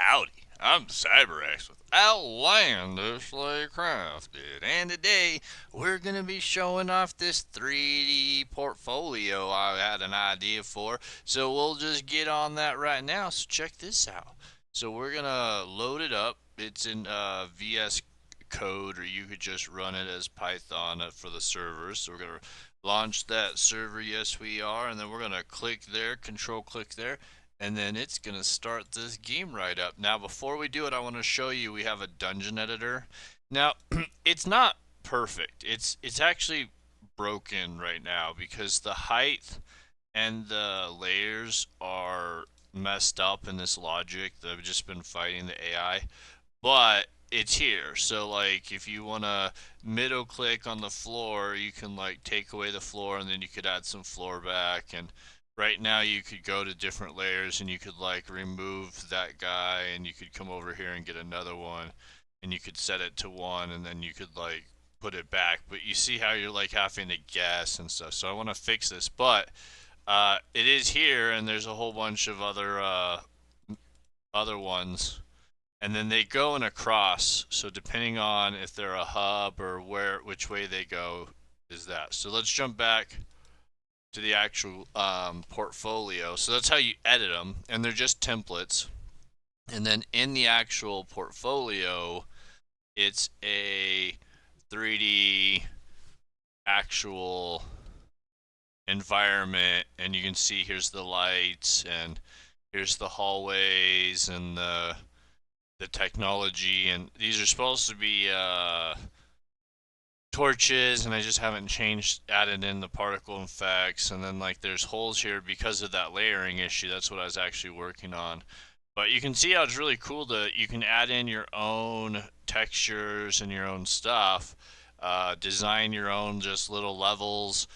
Howdy, I'm CyberX with Outlandishly Crafted, and today we're going to be showing off this 3D portfolio I had an idea for. So we'll just get on that right now. So check this out. So we're going to load it up. It's in VS Code, or you could just run it as Python for the servers. So we're going to launch that server. Yes, we are. And then we're going to click there, control click there, and then it's gonna start this game right up. Now before we do it, I want to show you we have a dungeon editor. Now it's not perfect. It's actually broken right now because the height and the layers are messed up in this logic that I've just been fighting the AI. But it's here. So like if you want to middle click on the floor, you can like take away the floor and then you could add some floor back. And right now you could go to different layers and you could like remove that guy and you could come over here and get another one and you could set it to one and then you could like put it back. But you see how you're like having to guess and stuff. So I want to fix this, but it is here and there's a whole bunch of other ones, and then they go in a cross. So depending on if they're a hub or which way they go is that. So let's jump back to the actual portfolio. So that's how you edit them, and they're just templates. And then in the actual portfolio, it's a 3D actual environment, and you can see here's the lights and here's the hallways and the technology, and these are supposed to be torches, and I just haven't added in the particle effects, and then like there's holes here because of that layering issue. That's what I was actually working on. But you can see how it's really cool that you can add in your own textures and your own stuff, design your own just little levels.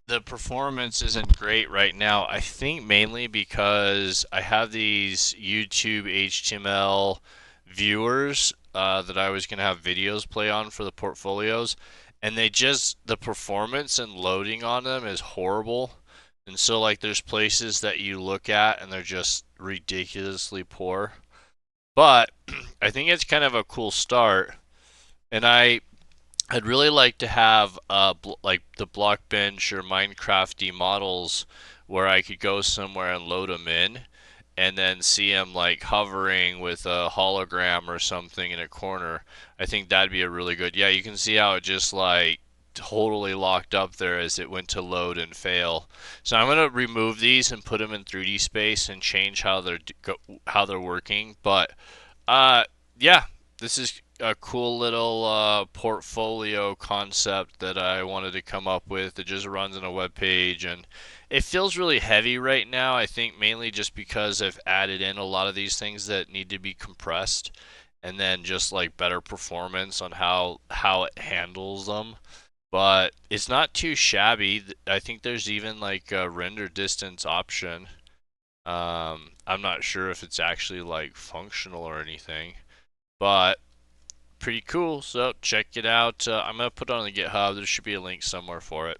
The performance isn't great right now, I think mainly because I have these YouTube HTML viewers that I was going to have videos play on for the portfolios, and the performance and loading on them is horrible. And so like there's places that you look at and they're just ridiculously poor. But I think it's kind of a cool start, and I'd really like to have like the block bench or Minecrafty models where I could go somewhere and load them in and then see them like hovering with a hologram or something in a corner. I think that'd be a really good. Yeah, you can see how it just like totally locked up there as it went to load and fail. So I'm going to remove these and put them in 3D space and change how they're working. But uh yeah, this is a cool little portfolio concept that I wanted to come up with. It just runs on a web page, and it feels really heavy right now. I think mainly just because I've added in a lot of these things that need to be compressed, and then just like better performance on how it handles them. But it's not too shabby. I think there's even like a render distance option. I'm not sure if it's actually like functional or anything, but pretty cool. So check it out. I'm gonna put it on the GitHub. There should be a link somewhere for it.